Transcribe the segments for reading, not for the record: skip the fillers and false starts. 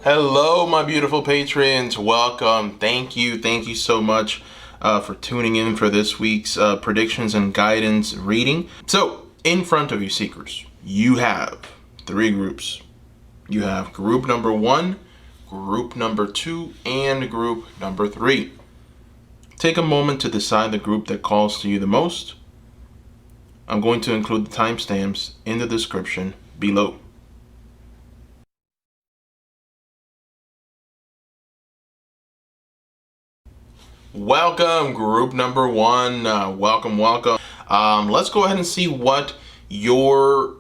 Hello, my beautiful patrons. Welcome. Thank you so much for tuning in for this week's predictions and guidance reading. So, in front of you, Seekers, you have three groups. You have group number 1, group number 2, and group number 3. Take a moment to decide the group that calls to you the most. I'm going to include the timestamps in the description below. Welcome, group number 1. Welcome. Let's go ahead and see what your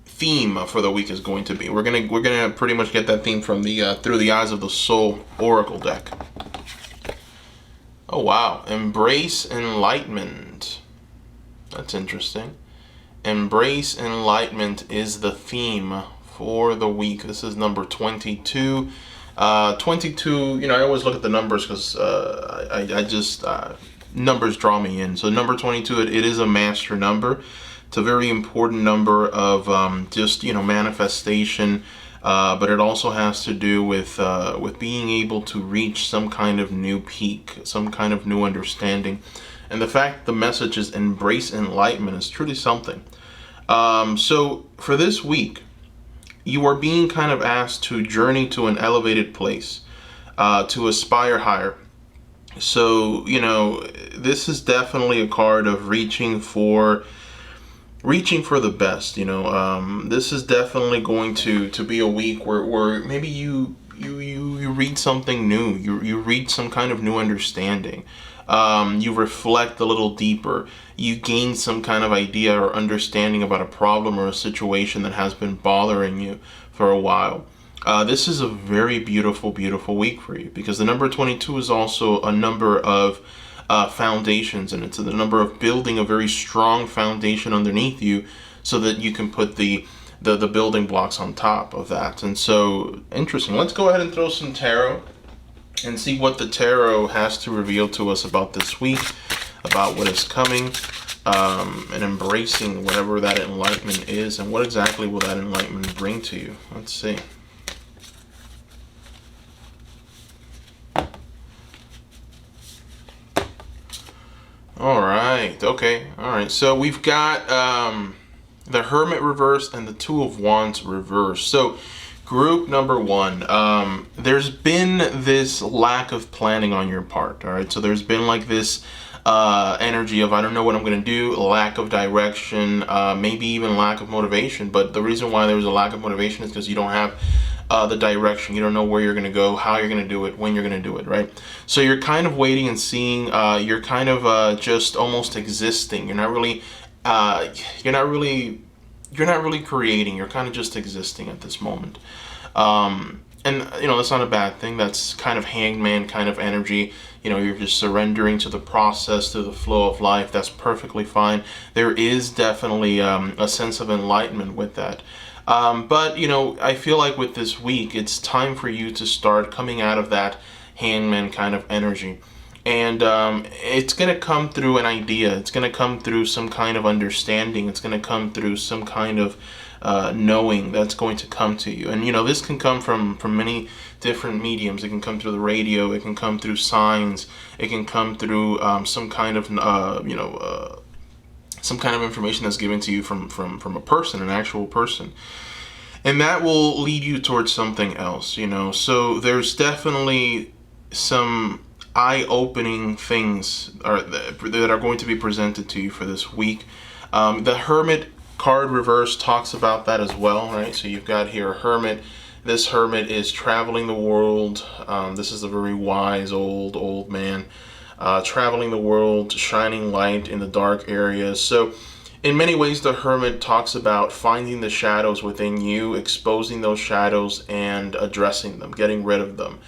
theme for the week is going to be. We're gonna pretty much get that theme from the Through the Eyes of the Soul Oracle deck. Oh wow, embrace enlightenment. That's interesting. Embrace enlightenment is the theme for the week. This is number 22. 22, I always look at the numbers because I just numbers draw me in. So number 22, it is a master number. It's a very important number of just manifestation, but it also has to do with being able to reach some kind of new peak, some kind of new understanding. And the fact the message is embrace enlightenment is truly something. So for this week, you are being kind of asked to journey to an elevated place, to aspire higher. So, this is definitely a card of reaching for the best. This is definitely going to be a week where maybe you read something new, you read some kind of new understanding. You reflect a little deeper. You gain some kind of idea or understanding about a problem or a situation that has been bothering you for a while. This is a very beautiful week for you because the number 22 is also a number of foundations, and it's the number of building a very strong foundation underneath you so that you can put the building blocks on top of that. And so, interesting. Let's go ahead and throw some tarot and see what the tarot has to reveal to us about this week, about what is coming, and embracing whatever that enlightenment is, and what exactly will that enlightenment bring to you. Let's see. All right. Okay. All right. So we've got the Hermit reverse and the Two of Wands reverse. So group number 1, there's been this lack of planning on your part. All right. So there's been like this energy of I don't know what I'm going to do, lack of direction, maybe even lack of motivation. But the reason why there was a lack of motivation is because you don't have the direction. You don't know where you're going to go, how you're going to do it, when you're going to do it, right? So you're kind of waiting and seeing. You're kind of just almost existing. You're not really creating. You're kind of just existing at this moment. And that's not a bad thing. That's kind of hangman kind of energy. You're just surrendering to the process, to the flow of life. That's perfectly fine. There is definitely a sense of enlightenment with that. But I feel like with this week, it's time for you to start coming out of that hangman kind of energy. And it's going to come through an idea. It's going to come through some kind of understanding. It's going to come through some kind of knowing that's going to come to you. And, this can come from many different mediums. It can come through the radio. It can come through signs. It can come through some kind of, some kind of information that's given to you from a person, an actual person. And that will lead you towards something else, So there's definitely some eye-opening things that are going to be presented to you for this week. The Hermit card reverse talks about that as well, right? So you've got here a hermit. This hermit is traveling the world. This is a very wise old man. Traveling the world, shining light in the dark areas. So in many ways, the hermit talks about finding the shadows within you, exposing those shadows and addressing them, getting rid of them,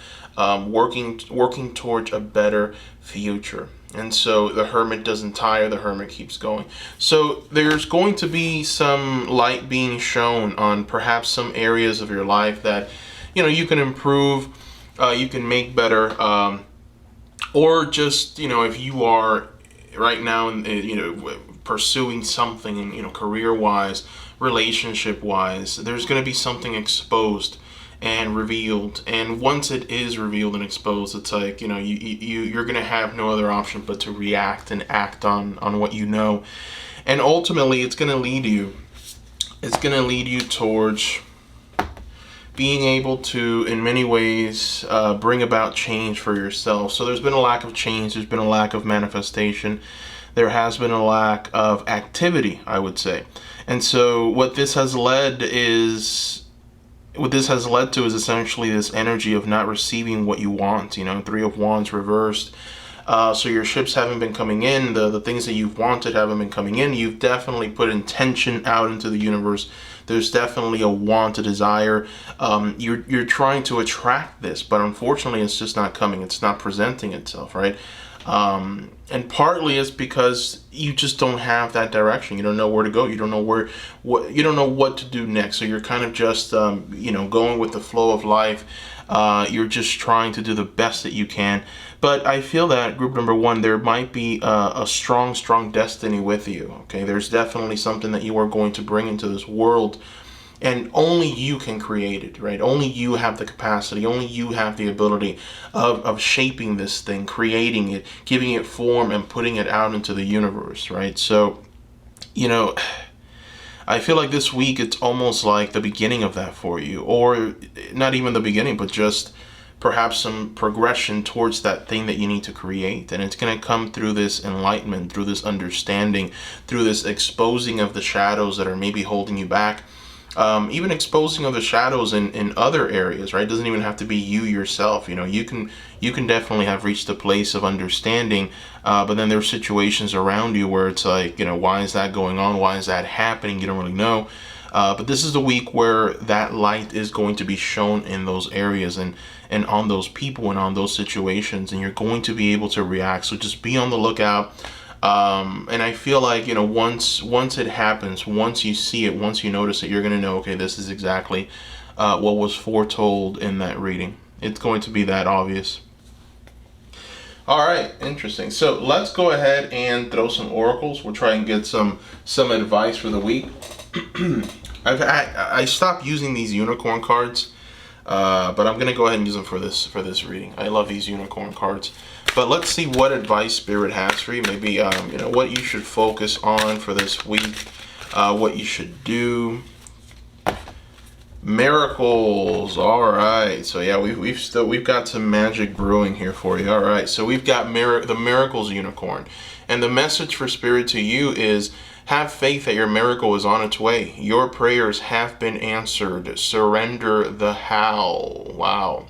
working towards a better future. And so the hermit doesn't tire, the hermit keeps going. So there's going to be some light being shown on perhaps some areas of your life that, you can improve, you can make better, or just, if you are right now, pursuing something, career-wise, relationship-wise, there's going to be something exposed and revealed. And once it is revealed and exposed, it's like, you're going to have no other option but to react and act on what you know. And ultimately, it's going to lead you towards being able to, in many ways, bring about change for yourself. So there's been a lack of change. There's been a lack of manifestation. There has been a lack of activity, I would say. And so what this has led to is essentially this energy of not receiving what you want. Three of Wands reversed. So your ships haven't been coming in. The things that you've wanted haven't been coming in. You've definitely put intention out into the universe. There's definitely a want, a desire. You're trying to attract this, but unfortunately, it's just not coming. It's not presenting itself, right? And partly it's because you just don't have that direction. You don't know where to go. You don't know you don't know what to do next. So you're kind of just, going with the flow of life. You're just trying to do the best that you can. But I feel that group number one, there might be a strong destiny with you. Okay, there's definitely something that you are going to bring into this world. And only you can create it, right? Only you have the capacity. Only you have the ability of shaping this thing, creating it, giving it form, and putting it out into the universe, right? So, I feel like this week it's almost like the beginning of that for you, or not even the beginning, but just perhaps some progression towards that thing that you need to create. And it's going to come through this enlightenment, through this understanding, through this exposing of the shadows that are maybe holding you back. Even exposing of the shadows in other areas, right? It doesn't even have to be you yourself. You can definitely have reached a place of understanding, but then there are situations around you where it's like, why is that going on? Why is that happening? You don't really know. But this is the week where that light is going to be shown in those areas and on those people and on those situations, and you're going to be able to react. So just be on the lookout. And I feel like, once it happens, once you see it, once you notice it, you're going to know, okay, this is exactly what was foretold in that reading. It's going to be that obvious. All right, interesting. So let's go ahead and throw some oracles. We'll try and get some advice for the week. I stopped using these unicorn cards, but I'm going to go ahead and use them for this reading. I love these unicorn cards. But let's see what advice Spirit has for you. Maybe, what you should focus on for this week, what you should do. Miracles. All right. So yeah, we've got some magic brewing here for you. All right. So we've got the Miracles unicorn, and the message for Spirit to you is: have faith that your miracle is on its way. Your prayers have been answered. Surrender the how. Wow.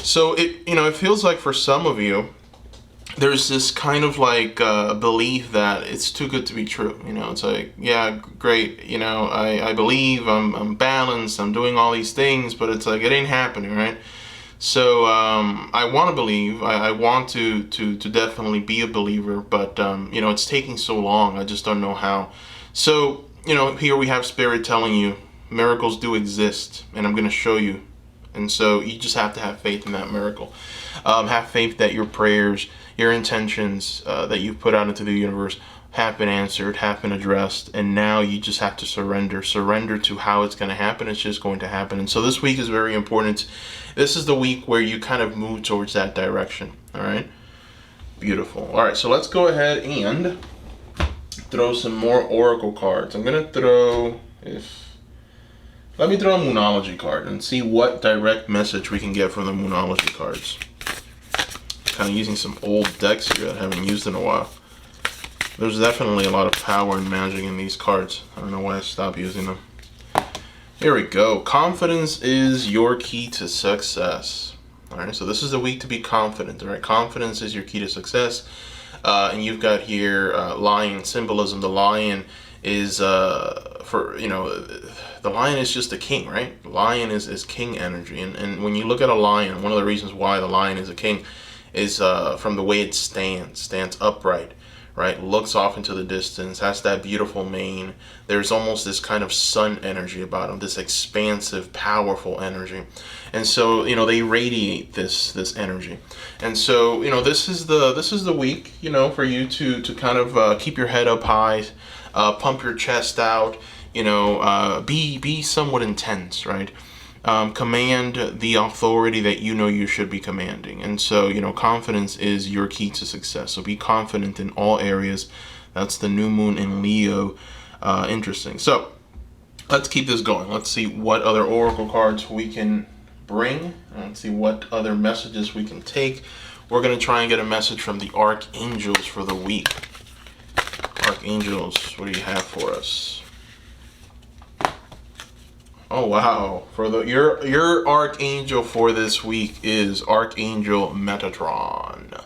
So it feels like for some of you, there's this kind of like belief that it's too good to be true. It's like, yeah, great. I believe I'm balanced. I'm doing all these things, but it's like it ain't happening, right? So I want to believe. I want to definitely be a believer, but it's taking so long. I just don't know how. So here we have Spirit telling you miracles do exist, and I'm going to show you. And so you just have to have faith in that miracle. Have faith that your prayers, your intentions that you've put out into the universe have been answered, have been addressed, and now you just have to surrender. Surrender to how it's going to happen. It's just going to happen. And so this week is very important. This is the week where you kind of move towards that direction. All right? Beautiful. All right, so let's go ahead and throw some more oracle cards. I'm going to throw... Let me throw a Moonology card and see what direct message we can get from the Moonology cards. Kind of using some old decks here that I haven't used in a while. There's definitely a lot of power and magic in these cards. I don't know why I stopped using them. Here we go. Confidence is your key to success. Alright, so this is the week to be confident. Alright, confidence is your key to success. And you've got here lion symbolism. The lion is the lion is just a king, right? The lion is king energy. And when you look at a lion, one of the reasons why the lion is a king is from the way it stands upright, right? Looks off into the distance, has that beautiful mane. There's almost this kind of sun energy about him, this expansive, powerful energy. And so, they radiate this energy. And so, this is the week, for you to kind of keep your head up high, pump your chest out, be somewhat intense, right? command the authority that you know you should be commanding. And so, confidence is your key to success. So be confident in all areas. That's the new moon in Leo. Interesting. So let's keep this going. Let's see what other oracle cards we can bring. Let's see what other messages we can take. We're going to try and get a message from the archangels for the week. Archangels, what do you have for us? Oh wow! For your archangel for this week is Archangel Metatron,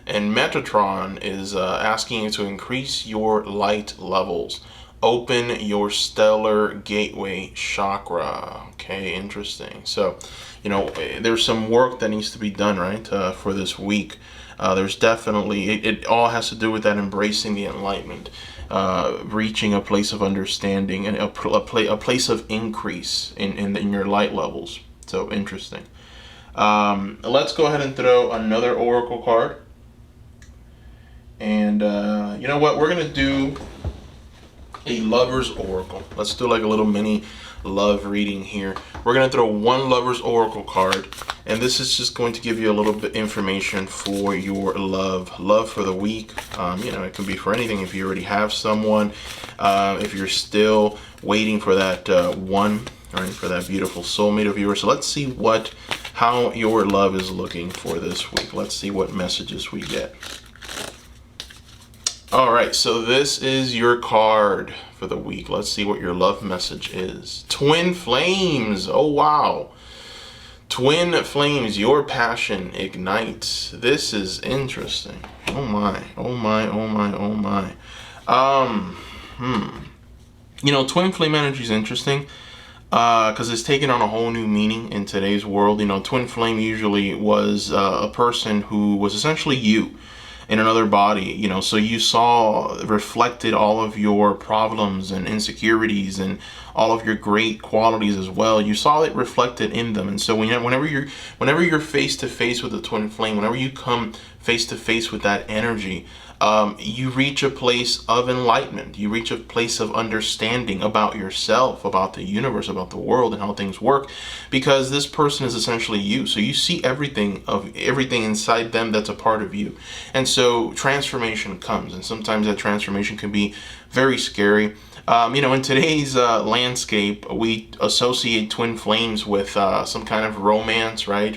and Metatron is asking you to increase your light levels, open your stellar gateway chakra. Okay, interesting. So, there's some work that needs to be done, right, for this week. There's definitely it all has to do with that embracing the enlightenment. Reaching a place of understanding and a place of increase in your light levels. So interesting. Let's go ahead and throw another oracle card. And you know what? We're going to do a lover's oracle. Let's do like a little mini love reading here. We're going to throw one lover's oracle card, and this is just going to give you a little bit information for your love for the week. It can be for anything. If you already have someone, if you're still waiting for that one, right, for that beautiful soulmate of yours. So let's see how your love is looking for this week. Let's see what messages we get. All right, so this is your card for the week. Let's see what your love message is. Twin flames. Oh, wow. Twin flames, your passion ignites. This is interesting. Oh, my. Oh, my. Oh, my. Oh, my. Twin flame energy is interesting because it's taken on a whole new meaning in today's world. Twin flame usually was a person who was essentially you in another body, so you saw reflected all of your problems and insecurities and all of your great qualities as well. You saw it reflected in them. And so whenever you're face to face with a twin flame, whenever you come face to face with that energy, you reach a place of enlightenment. You reach a place of understanding about yourself, about the universe, about the world, and how things work, because this person is essentially you. So you see everything inside them that's a part of you. And so transformation comes, and sometimes that transformation can be very scary. In today's landscape, we associate twin flames with some kind of romance, right?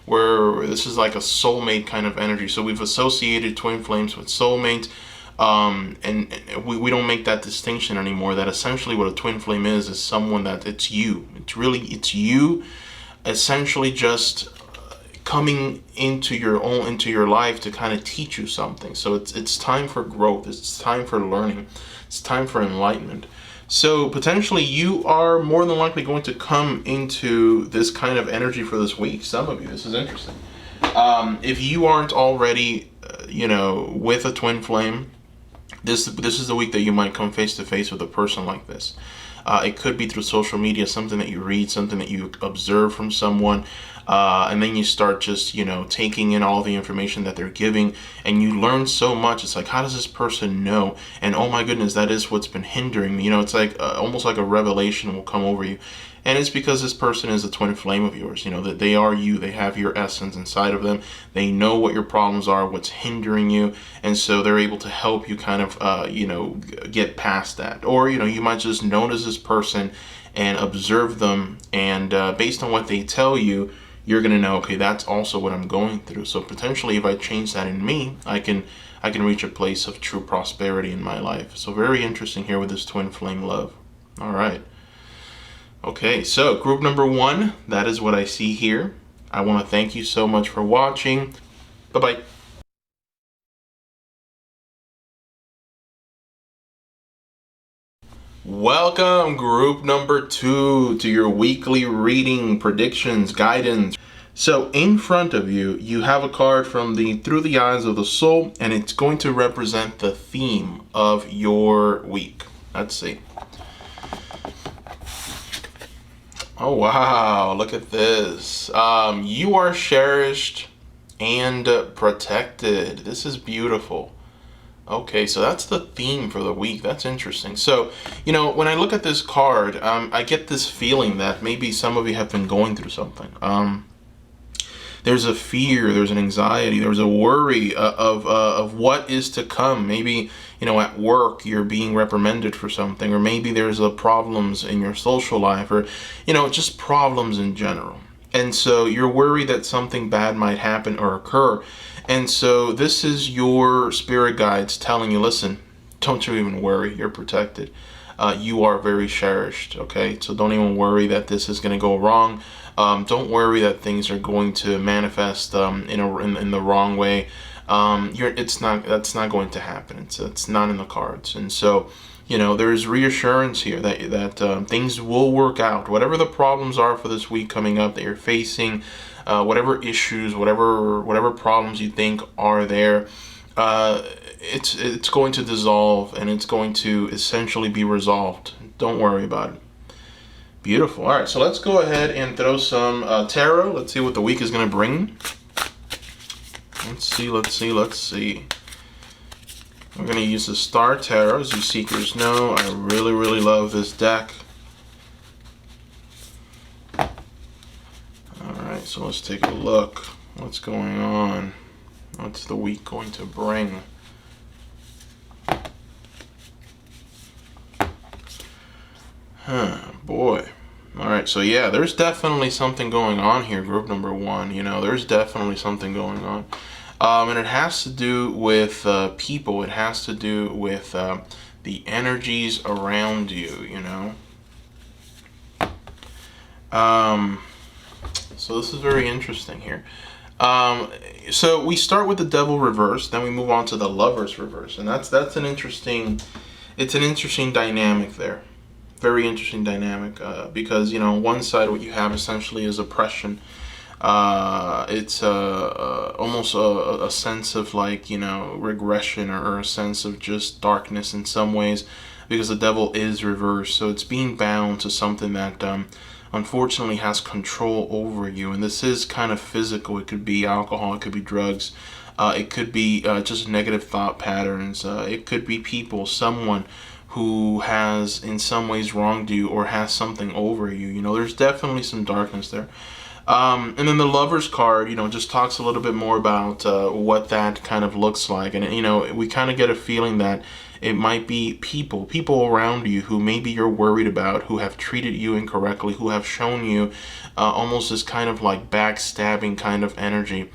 Where this is like a soulmate kind of energy. So we've associated twin flames with soulmates, and we don't make that distinction anymore, that essentially what a twin flame is someone that it's you. It's you essentially just coming into your life to kind of teach you something. So it's time for growth. It's time for learning. It's time for enlightenment. So potentially you are more than likely going to come into this kind of energy for this week. Some of you, this is interesting. If you aren't already, with a twin flame, this is the week that you might come face to face with a person like this. It could be through social media, something that you read, something that you observe from someone, and then you start just, taking in all the information that they're giving, and you learn so much. It's like, how does this person know? And oh my goodness, that is what's been hindering me. It's like almost like a revelation will come over you. And it's because this person is a twin flame of yours, that they are you. They have your essence inside of them. They know what your problems are, what's hindering you. And so they're able to help you kind of, get past that. Or, you might just notice this person and observe them. And based on what they tell you, you're going to know, okay, that's also what I'm going through. So potentially if I change that in me, I can reach a place of true prosperity in my life. So very interesting here with this twin flame love. All right. Okay, so group number 1, that is what I see here. I want to thank you so much for watching. Bye-bye. Welcome, group number 2, to your weekly reading, predictions, guidance. So in front of you, you have a card from the Through the Eyes of the Soul, and it's going to represent the theme of your week. Let's see. Oh, wow. Look at this. You are cherished and protected. This is beautiful. Okay, so that's the theme for the week. That's interesting. So, when I look at this card, I get this feeling that maybe some of you have been going through something. There's a fear, there's an anxiety, there's a worry of what is to come. Maybe, at work you're being reprimanded for something, or maybe there's problems in your social life, or, just problems in general. And so you're worried that something bad might happen or occur. And so this is your spirit guides telling you, listen, don't you even worry, you're protected. You are very cherished, okay? So don't even worry that this is going to go wrong. Don't worry that things are going to manifest in the wrong way. That's not going to happen. It's not in the cards. And so, there's reassurance here that things will work out. Whatever the problems are for this week coming up that you're facing, whatever issues, whatever problems you think are there, it's going to dissolve, and it's going to essentially be resolved. Don't worry about it. Beautiful. All right, so let's go ahead and throw some tarot. Let's see what the week is going to bring. Let's see. We're going to use the Star Tarot. As you seekers know, I really, really love this deck. Alright, so let's take a look. What's going on? What's the week going to bring? Boy. Alright, so yeah, there's definitely something going on here, group number one. There's definitely something going on. And it has to do with people. It has to do with the energies around you, So this is very interesting here. So we start with the Devil reverse, then we move on to the Lovers reverse, and that's an interesting dynamic there. Very interesting dynamic, because one side what you have essentially is oppression. It's almost a sense of regression, or a sense of just darkness in some ways, because the Devil is reversed. So it's being bound to something that unfortunately has control over you, and this is kind of physical. It could be alcohol, it could be drugs, it could be just negative thought patterns, it could be people, someone who has in some ways wronged you or has something over you. There's definitely some darkness there. And then the Lovers card, just talks a little bit more about what that kind of looks like. And, we kind of get a feeling that it might be people around you who maybe you're worried about, who have treated you incorrectly, who have shown you almost this kind of like backstabbing kind of energy.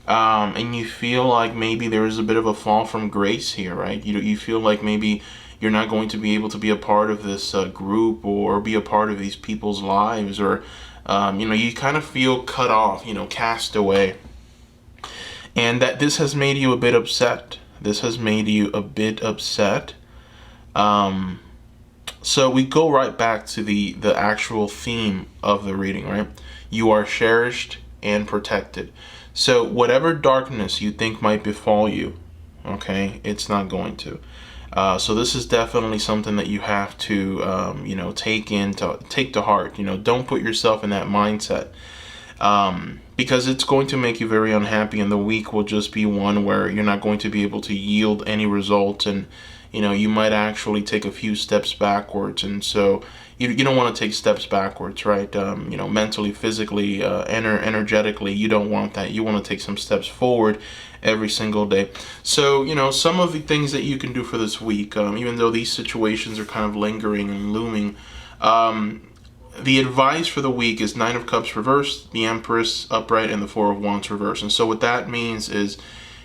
And you feel like maybe there is a bit of a fall from grace here, right? You feel like maybe you're not going to be able to be a part of this group, or be a part of these people's lives, or you kind of feel cut off, cast away. And that this has made you a bit upset. So we go right back to the actual theme of the reading, right? You are cherished and protected. So whatever darkness you think might befall you, okay, it's not going to. So this is definitely something that you have to, take to heart. Don't put yourself in that mindset, because it's going to make you very unhappy, and the week will just be one where you're not going to be able to yield any results, and you might actually take a few steps backwards. And so you don't want to take steps backwards, right? Mentally, physically, energetically, you don't want that. You want to take some steps forward every single day. So, some of the things that you can do for this week, even though these situations are kind of lingering and looming, the advice for the week is 9 of Cups reversed, the Empress upright, and the 4 of Wands reversed. And so what that means is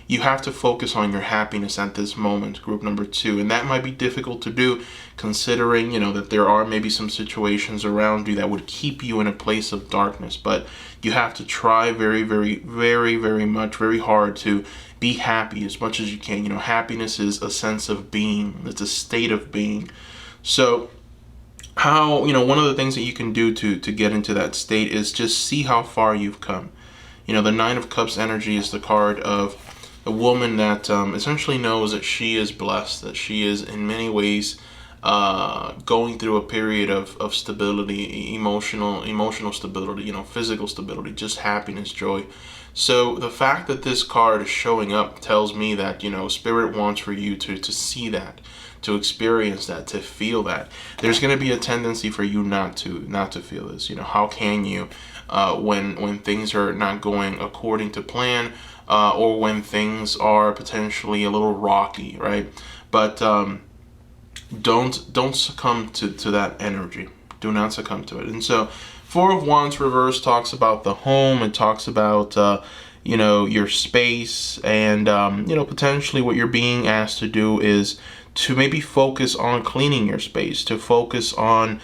you have to focus on your happiness at this moment, group number 2. And that might be difficult to do, considering, that there are maybe some situations around you that would keep you in a place of darkness. But you have to try very, very, very, very much, very hard to be happy as much as you can. Happiness is a sense of being. It's a state of being. So how, one of the things that you can do to get into that state is just see how far you've come. The 9 of Cups energy is the card of a woman that essentially knows that she is blessed, that she is in many ways going through a period of stability, emotional stability, physical stability, just happiness, joy. So the fact that this card is showing up tells me that, Spirit wants for you to see that, to experience that, to feel that. There's going to be a tendency for you not to feel this. How can you, when things are not going according to plan, or when things are potentially a little rocky, right? But don't succumb to that energy. Do not succumb to it. And so, Four of Wands reverse talks about the home. It talks about your space, and potentially what you're being asked to do is to maybe focus on cleaning your space, to focus on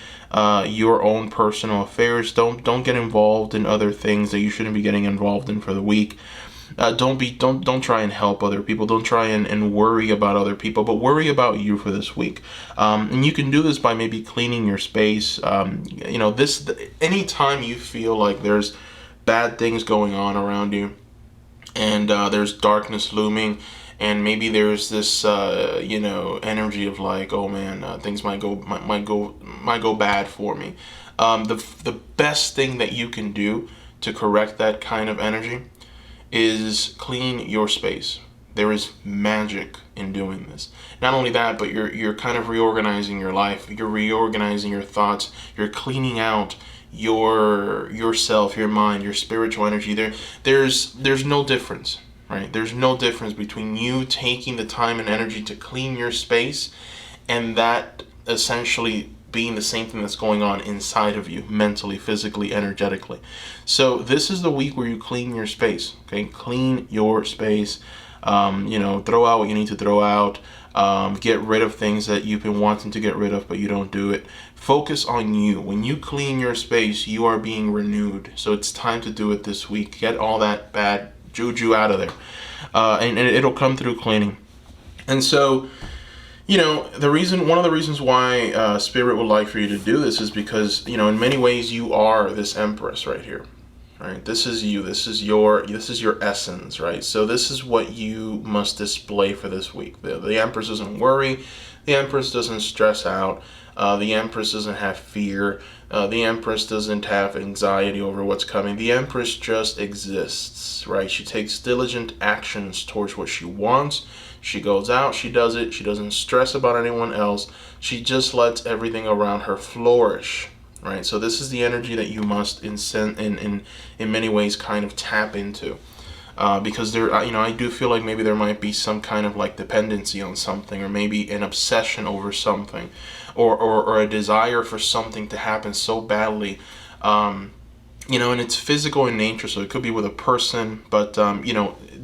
your own personal affairs. Don't get involved in other things that you shouldn't be getting involved in for the week. Don't try and help other people. Don't try and worry about other people, but worry about you for this week. And you can do this by maybe cleaning your space. Anytime you feel like there's bad things going on around you, and there's darkness looming, and maybe there's this energy of like, oh man, things might go bad for me. The best thing that you can do to correct that kind of energy is clean your space. There is magic in doing this. Not only that, but you're kind of reorganizing your life. You're reorganizing your thoughts. You're cleaning out yourself, your mind, your spiritual energy. There's no difference, right? There's no difference between you taking the time and energy to clean your space and that essentially being the same thing that's going on inside of you, mentally, physically, energetically. So this is the week where you clean your space. Okay, clean your space. Throw out what you need to throw out. Get rid of things that you've been wanting to get rid of, but you don't do it. Focus on you. When you clean your space, you are being renewed. So it's time to do it this week. Get all that bad juju out of there, and it'll come through cleaning. And so, one of the reasons why Spirit would like for you to do this is because, in many ways you are this Empress right here, right? This is you. This is your essence, right? So this is what you must display for this week. The Empress doesn't worry. The Empress doesn't stress out. The Empress doesn't have fear. The Empress doesn't have anxiety over what's coming. The Empress just exists, right? She takes diligent actions towards what she wants. She goes out, she does it, she doesn't stress about anyone else. She just lets everything around her flourish, right? So this is the energy that you must in many ways kind of tap into. Because I do feel like maybe there might be some kind of like dependency on something, or maybe an obsession over something, or a desire for something to happen so badly. And it's physical in nature, so it could be with a person, but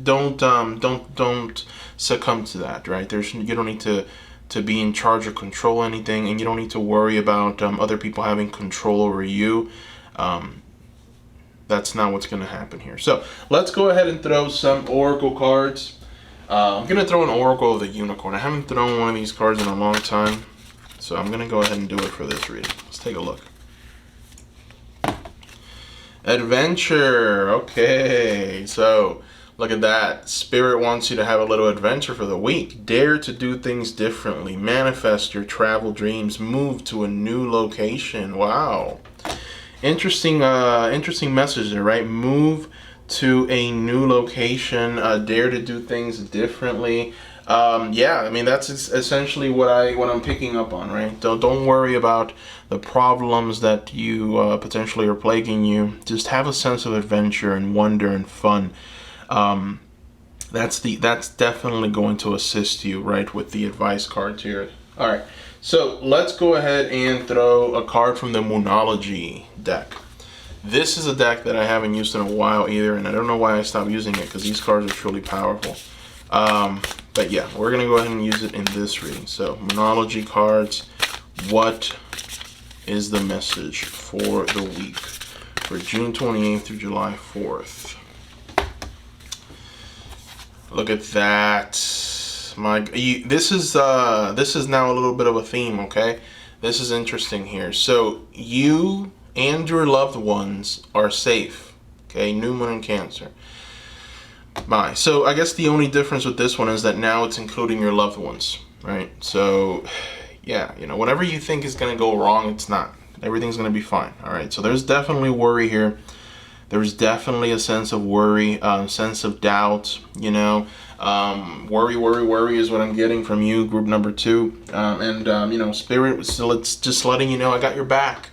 don't succumb to that, right? You don't need to be in charge or control anything, and you don't need to worry about other people having control over you. That's not what's going to happen here. So let's go ahead and throw some oracle cards. I'm going to throw an oracle of the unicorn. I haven't thrown one of these cards in a long time, so I'm going to go ahead and do it for this reading. Let's take a look. Adventure. Okay, so look at that. Spirit wants you to have a little adventure for the week. Dare to do things differently. Manifest your travel dreams. Move to a new location. Wow. Interesting message there, right? Move to a new location. Dare to do things differently. That's essentially what I'm picking up on, right? Don't worry about the problems that you potentially are plaguing you. Just have a sense of adventure and wonder and fun. That's definitely going to assist you, right, with the advice cards here. All right, so let's go ahead and throw a card from the Moonology deck. This is a deck that I haven't used in a while either, and I don't know why I stopped using it, because these cards are truly powerful. But yeah, we're gonna go ahead and use it in this reading. So Moonology cards, what is the message for the week for June 28th through July 4th? Look at that. This is now a little bit of a theme, okay? This is interesting here. So you and your loved ones are safe, okay? New Moon in Cancer. Bye. So I guess the only difference with this one is that now it's including your loved ones, right? So Yeah, whatever you think is going to go wrong, it's not. Everything's going to be fine. All right, so there's definitely worry here. There's definitely a sense of worry, sense of doubt, worry is what I'm getting from you, group number 2. Spirit, so it's just letting you know I got your back.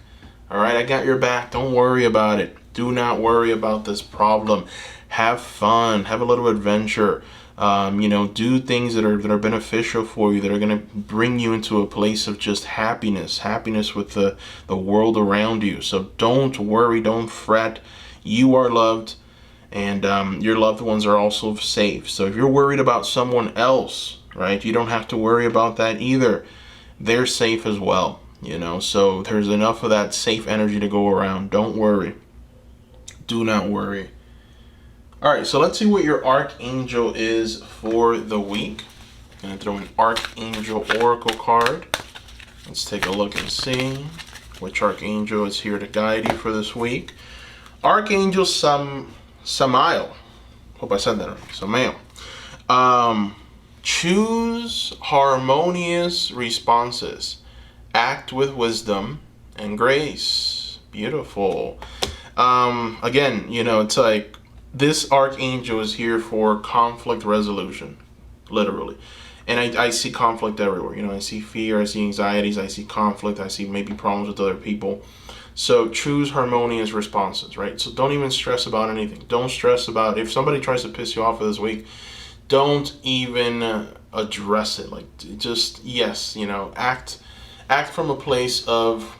All right, I got your back. Don't worry about it. Do not worry about this problem. Have fun. Have a little adventure. Do things that are beneficial for you, that are going to bring you into a place of just happiness with the world around you. So don't worry. Don't fret. You are loved, and your loved ones are also safe. So if you're worried about someone else, right, you don't have to worry about that either. They're safe as well, so there's enough of that safe energy to go around. Don't worry. Do not worry. All right, so let's see what your Archangel is for the week. I'm going to throw an Archangel Oracle card. Let's take a look and see which Archangel is here to guide you for this week. Archangel Samael. Hope I said that right. Samael. Choose harmonious responses. Act with wisdom and grace. Beautiful. Again, it's like this Archangel is here for conflict resolution, literally. And I see conflict everywhere. I see fear, I see anxieties, I see conflict, I see maybe problems with other people. So choose harmonious responses, right? So don't even stress about anything. Don't stress about if somebody tries to piss you off this week. Don't even address it. Like, just, yes, act from a place of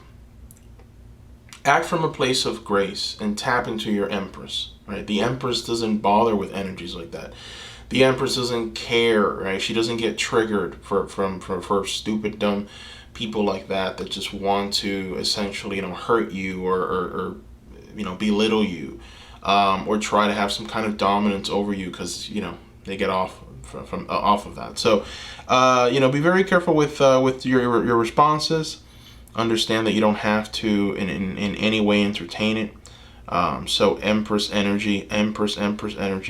grace and tap into your Empress, right? The Empress doesn't bother with energies like that. The Empress doesn't care, right? She doesn't get triggered for stupid, dumb people like that just want to essentially, hurt you or belittle you, or try to have some kind of dominance over you because, they get off of that. So, be very careful with your responses. Understand that you don't have to in any way entertain it. So Empress energy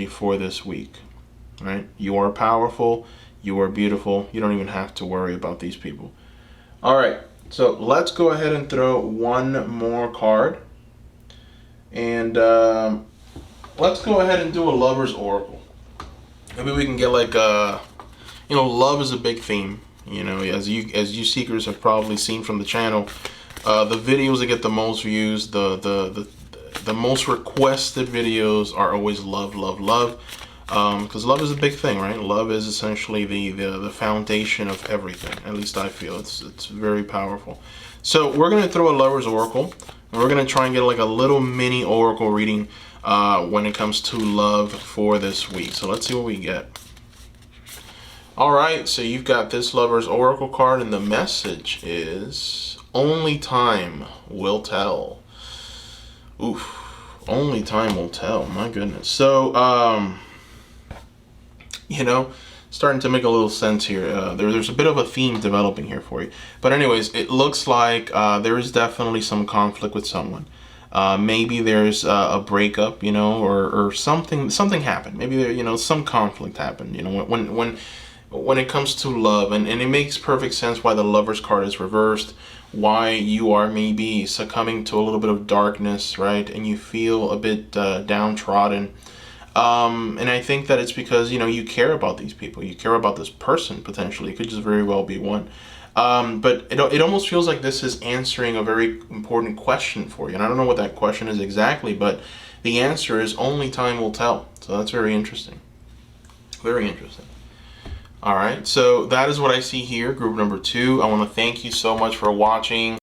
for this week, right? You are powerful. You are beautiful. You don't even have to worry about these people. All right, so let's go ahead and throw one more card. And let's go ahead and do a Lover's Oracle. Maybe we can get like love is a big theme. As you seekers have probably seen from the channel, the videos that get the most views, the most requested videos are always love. Because love is a big thing, right? Love is essentially the foundation of everything. At least I feel it's very powerful. So we're gonna throw a Lover's Oracle, and we're gonna try and get like a little mini oracle reading when it comes to love for this week. So let's see what we get. All right, so you've got this Lover's Oracle card, and the message is only time will tell. Oof, only time will tell. My goodness. So starting to make a little sense here. There's a bit of a theme developing here for you. But anyways, it looks like there is definitely some conflict with someone. Maybe there's a breakup, or something happened. Maybe there, some conflict happened. When it comes to love, and it makes perfect sense why the Lover's card is reversed, why you are maybe succumbing to a little bit of darkness, right? And you feel a bit downtrodden. And I think that it's because, you care about these people. You care about this person, potentially. It could just very well be one. But it almost feels like this is answering a very important question for you. And I don't know what that question is exactly, but the answer is only time will tell. So that's very interesting. Very interesting. All right, so that is what I see here, group number 2. I want to thank you so much for watching.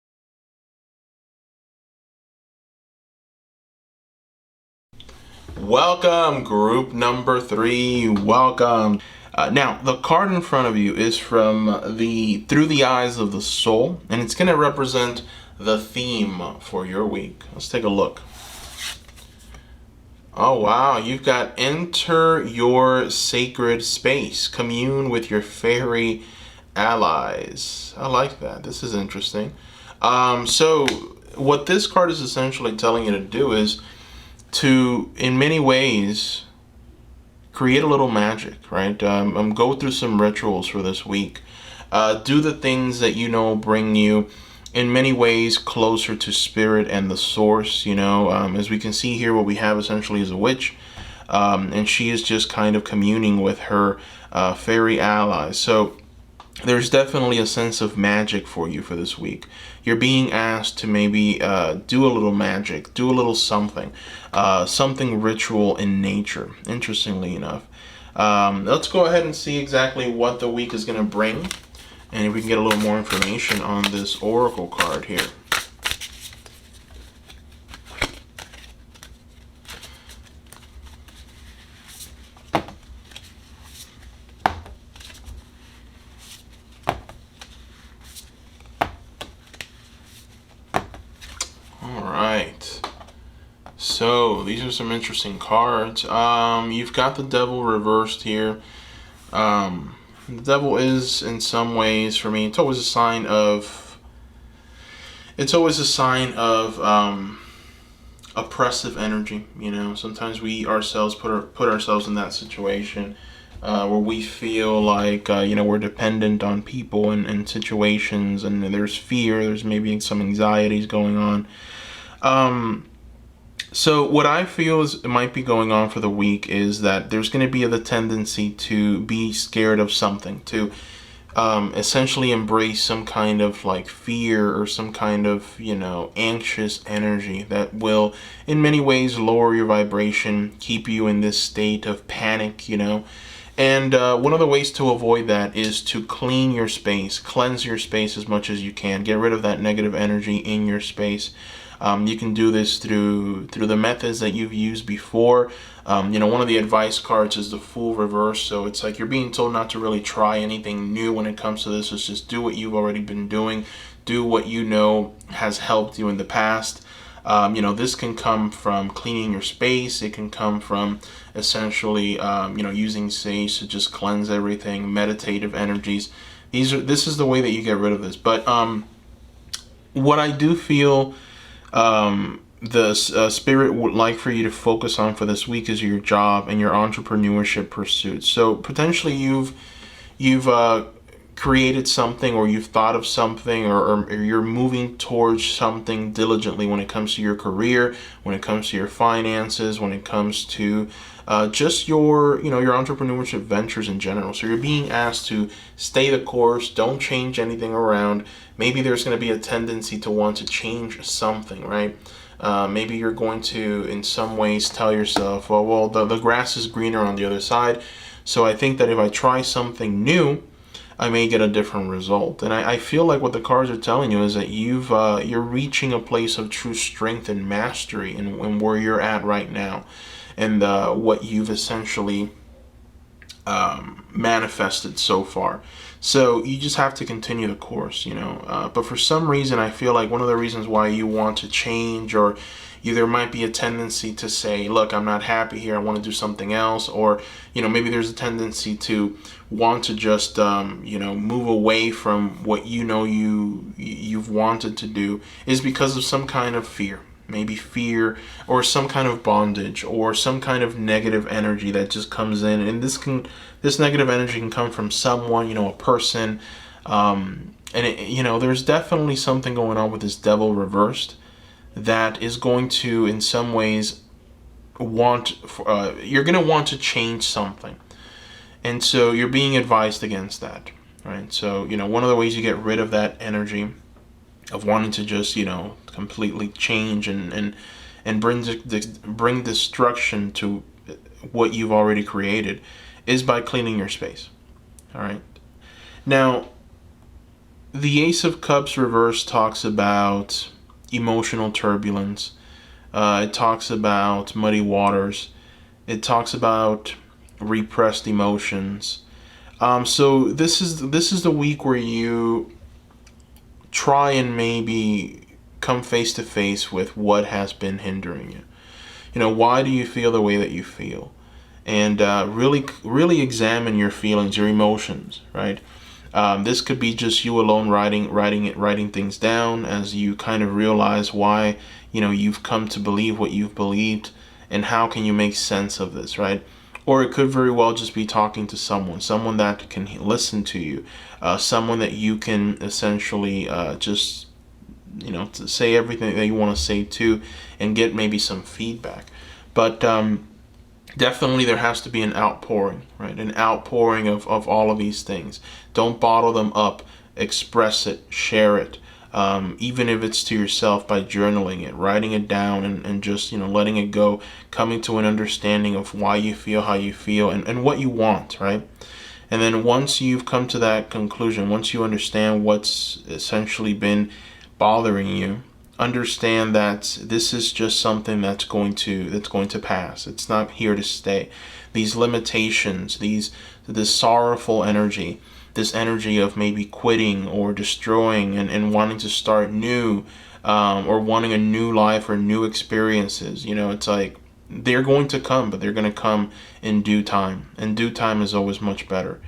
Welcome, group number 3. Welcome. Now, the card in front of you is from Through the Eyes of the Soul, and it's going to represent the theme for your week. Let's take a look. Oh, wow. You've got enter your sacred space. Commune with your fairy allies. I like that. This is interesting. So what this card is essentially telling you to do is to, in many ways, create a little magic, right? Go through some rituals for this week. Do the things that you know bring you in many ways closer to spirit and the source. As we can see here, what we have essentially is a witch, and she is just kind of communing with her fairy allies. So there's definitely a sense of magic for you for this week. You're being asked to maybe do a little magic, do a little something, something ritual in nature, interestingly enough. Let's go ahead and see exactly what the week is going to bring, and if we can get a little more information on this oracle card here. Alright, so these are some interesting cards. You've got the devil reversed here. The devil is, in some ways, for me, it's always a sign of oppressive energy. Sometimes we ourselves put ourselves in that situation where we feel like we're dependent on people and situations, and there's fear, there's maybe some anxieties going on. So what I feel is might be going on for the week is that there's going to be the tendency to be scared of something, to essentially embrace some kind of like fear or some kind of anxious energy that will in many ways lower your vibration, keep you in this state of panic. And one of the ways to avoid that is to clean your space, cleanse your space as much as you can, get rid of that negative energy in your space. You can do this through the methods that you've used before. One of the advice cards is the Fool reverse, so it's like you're being told not to really try anything new when it comes to this. It's just do what you've already been doing, do what you know has helped you in the past. This can come from cleaning your space. It can come from essentially using sage to just cleanse everything, meditative energies. This is the way that you get rid of this. But what I do feel the spirit would like for you to focus on for this week is your job and your entrepreneurship pursuits. So potentially you've created something, or you've thought of something, or you're moving towards something diligently when it comes to your career, when it comes to your finances, when it comes to just your entrepreneurship ventures in general. So you're being asked to stay the course, don't change anything around. Maybe there's going to be a tendency to want to change something, right? Maybe you're going to, in some ways, tell yourself, well, the grass is greener on the other side. So I think that if I try something new, I may get a different result. And I feel like what the cards are telling you is that you're reaching a place of true strength and mastery in where you're at right now, and what you've essentially manifested so far. So you just have to continue the course, but for some reason, I feel like one of the reasons why you want to change, or there might be a tendency to say, look, I'm not happy here, I want to do something else. Or maybe there's a tendency to want to just move away from what you've wanted to do, is because of some kind of fear. Maybe fear, or some kind of bondage, or some kind of negative energy that just comes in. And this negative energy can come from someone, a person. And there's definitely something going on with this devil reversed that is going to, in some ways, you're going to want to change something. And so you're being advised against that, right? So, one of the ways you get rid of that energy of wanting to just, completely change and bring destruction to what you've already created is by cleaning your space. All right. Now, the Ace of Cups reverse talks about emotional turbulence. It talks about muddy waters. It talks about repressed emotions. So this is the week where you try and maybe come face to face with what has been hindering you. Why do you feel the way that you feel? And really examine your feelings, your emotions, right? This could be just you alone writing things down as you kind of realize why you've come to believe what you've believed, and how can you make sense of this, right? or it could very well just be talking to someone that can listen to you, someone that you can essentially just, to say everything that you want to say to, and get maybe some feedback. But definitely there has to be an outpouring, right? An outpouring of all of these things. Don't bottle them up. Express it, share it. Even if it's to yourself, by journaling it, writing it down, and just, letting it go, coming to an understanding of why you feel how you feel, and what you want, right? And then once you've come to that conclusion, once you understand what's essentially been bothering you, understand that this is just something that's going to pass. It's not here to stay. These limitations, this sorrowful energy, this energy of maybe quitting or destroying and wanting to start new, or wanting a new life or new experiences, it's like they're going to come, but they're going to come in due time. And due time is always much better.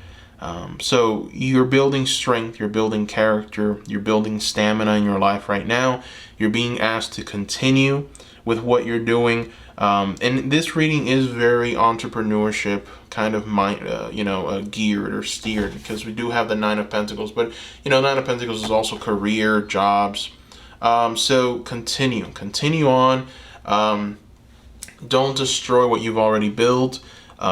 So you're building strength, you're building character, you're building stamina in your life right now. You're being asked to continue with what you're doing. And this reading is very entrepreneurship kind of geared or steered, because we do have the Nine of Pentacles, but Nine of Pentacles is also career, jobs. So continue on. Don't destroy what you've already built.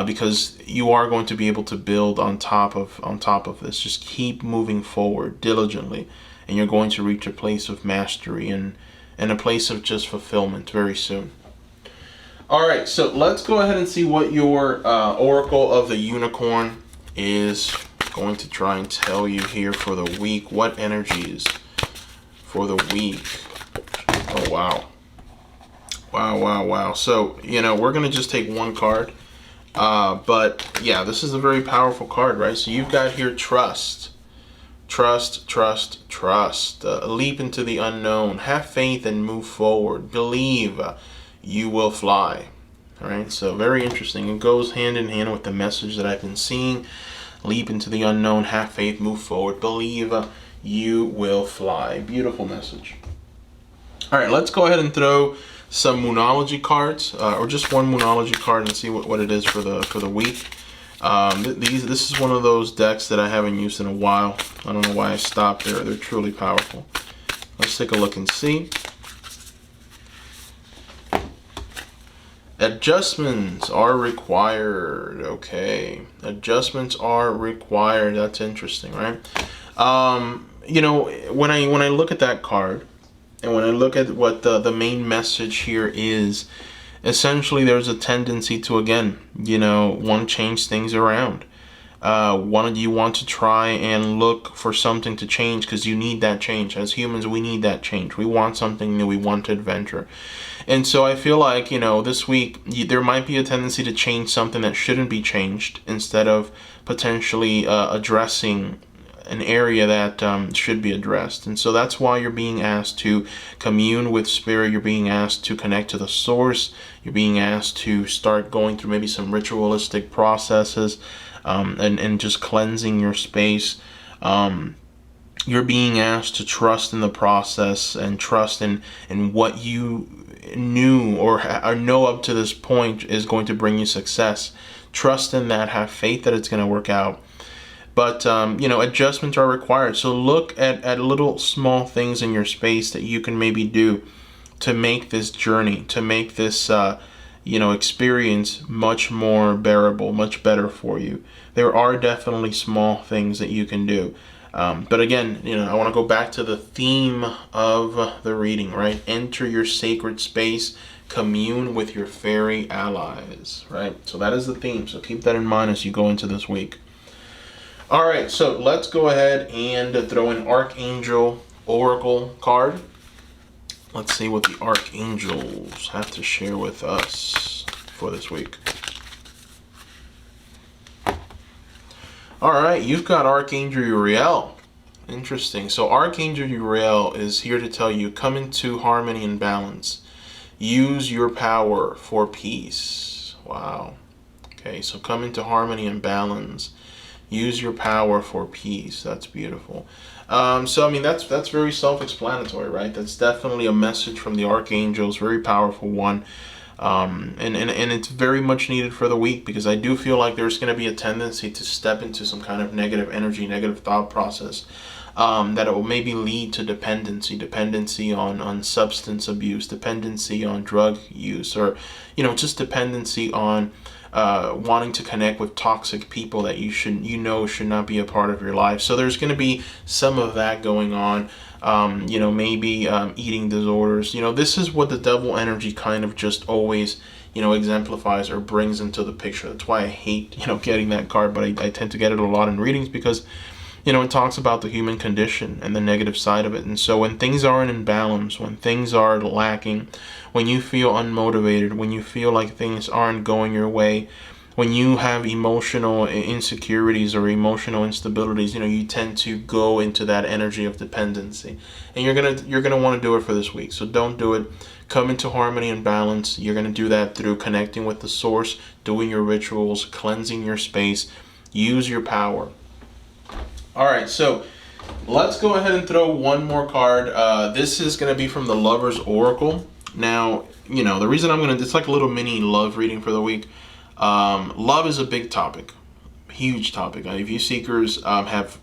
Because you are going to be able to build on top of this. Just keep moving forward diligently, and you're going to reach a place of mastery and a place of just fulfillment very soon. All right, so let's go ahead and see what your Oracle of the Unicorn is going to try and tell you here for the week. What energies for the week? Oh, wow. Wow. So, we're going to just take one card. But yeah, this is a very powerful card, right? So you've got here trust. Leap into the unknown. Have faith and move forward. Believe you will fly. All right, so very interesting. It goes hand in hand with the message that I've been seeing. Leap into the unknown. Have faith, move forward. Believe you will fly. Beautiful message. All right, let's go ahead and throw some Moonology cards, or just one Moonology card, and see what it is for the week. This is one of those decks that I haven't used in a while. I don't know why I stopped there. They're truly powerful. Let's take a look and see. Adjustments are required. Okay, adjustments are required. That's interesting, right? When I look at that card, and when I look at what the main message here is, essentially there's a tendency to, again, want to change things around. You want to try and look for something to change, because you need that change. As humans, we need that change. We want something new. We want adventure. And so I feel like, this week, there might be a tendency to change something that shouldn't be changed, instead of potentially addressing an area that should be addressed. And so that's why you're being asked to commune with spirit. You're being asked to connect to the source. You're being asked to start going through maybe some ritualistic processes, and just cleansing your space. You're being asked to trust in the process, and trust in what you knew or know up to this point is going to bring you success. Trust in that. Have faith that it's going to work out. But, adjustments are required. So look at little small things in your space that you can maybe do to make this journey, to make this, experience much more bearable, much better for you. There are definitely small things that you can do. But again, I want to go back to the theme of the reading, right? Enter your sacred space, commune with your fairy allies, right? So that is the theme. So keep that in mind as you go into this week. All right, so let's go ahead and throw an Archangel Oracle card. Let's see what the Archangels have to share with us for this week. All right, you've got Archangel Uriel. Interesting. So Archangel Uriel is here to tell you, come into harmony and balance. Use your power for peace. Wow. Okay, so come into harmony and balance. Use your power for peace. That's beautiful. That's very self-explanatory, right? That's definitely a message from the archangels, very powerful one. And it's very much needed for the week, because I do feel like there's going to be a tendency to step into some kind of negative energy, negative thought process, that it will maybe lead to dependency on substance abuse, dependency on drug use, or just dependency on wanting to connect with toxic people that should not be a part of your life. So there's going to be some of that going on. Maybe eating disorders. This is what the devil energy kind of just always exemplifies or brings into the picture. That's why I hate getting that card, but I tend to get it a lot in readings, because it talks about the human condition and the negative side of it. And so when things aren't in balance, when things are lacking, when you feel unmotivated, when you feel like things aren't going your way, when you have emotional insecurities or emotional instabilities, you tend to go into that energy of dependency. And you're gonna want to do it for this week. So don't do it. Come into harmony and balance. You're gonna do that through connecting with the source, doing your rituals, cleansing your space. Use your power. All right, so let's go ahead and throw one more card. This is going to be from the Lover's Oracle. Now, the reason it's like a little mini love reading for the week. Love is a big topic, huge topic. If you seekers have,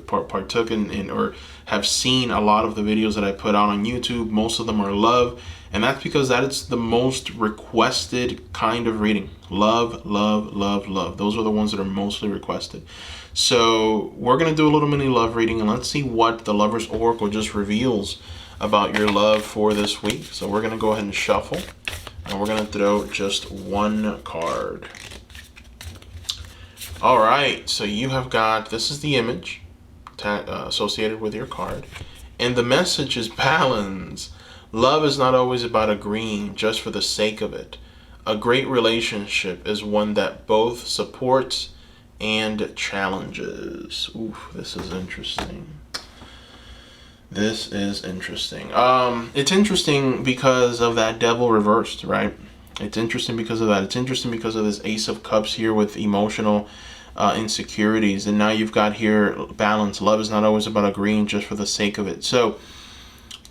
partaken in or have seen a lot of the videos that I put out on YouTube, most of them are love. And that's because that is the most requested kind of reading. Love, love, love, love. Those are the ones that are mostly requested. So we're going to do a little mini love reading, and let's see what the Lover's Oracle just reveals about your love for this week. So we're going to go ahead and shuffle, and we're going to throw just one card. All right, so you have got, this is the image associated with your card, and the message is balance. Love is not always about agreeing just for the sake of it. A great relationship is one that both supports and challenges. Ooh, this is interesting. This is interesting. It's interesting because of that devil reversed, right? It's interesting because of that. It's interesting because of this Ace of Cups here with emotional insecurities. And now you've got here balance. Love is not always about agreeing just for the sake of it. So,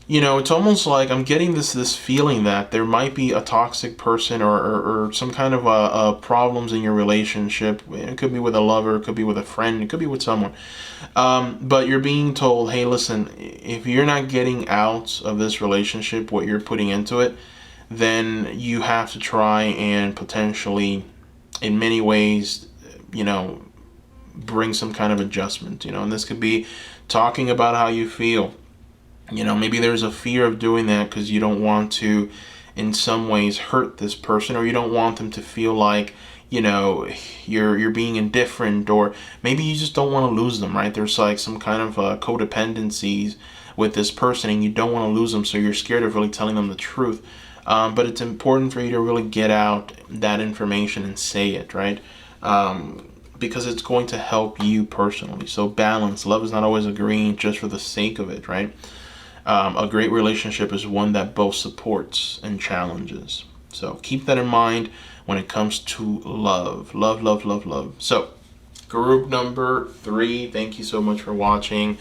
it's almost like I'm getting this feeling that there might be a toxic person or some kind of problems in your relationship. It could be with a lover, it could be with a friend, it could be with someone. But you're being told, hey, listen, if you're not getting out of this relationship what you're putting into it, then you have to try and potentially, in many ways, bring some kind of adjustment. And this could be talking about how you feel. Maybe there's a fear of doing that because you don't want to, in some ways, hurt this person, or you don't want them to feel like, you're being indifferent, or maybe you just don't want to lose them, right? There's like some kind of codependencies with this person, and you don't want to lose them, so you're scared of really telling them the truth. But it's important for you to really get out that information and say it, right? Because it's going to help you personally. So balance. Love is not always agreeing just for the sake of it, right? A great relationship is one that both supports and challenges. So keep that in mind when it comes to love. Love, love, love, love. So group number 3, thank you so much for watching.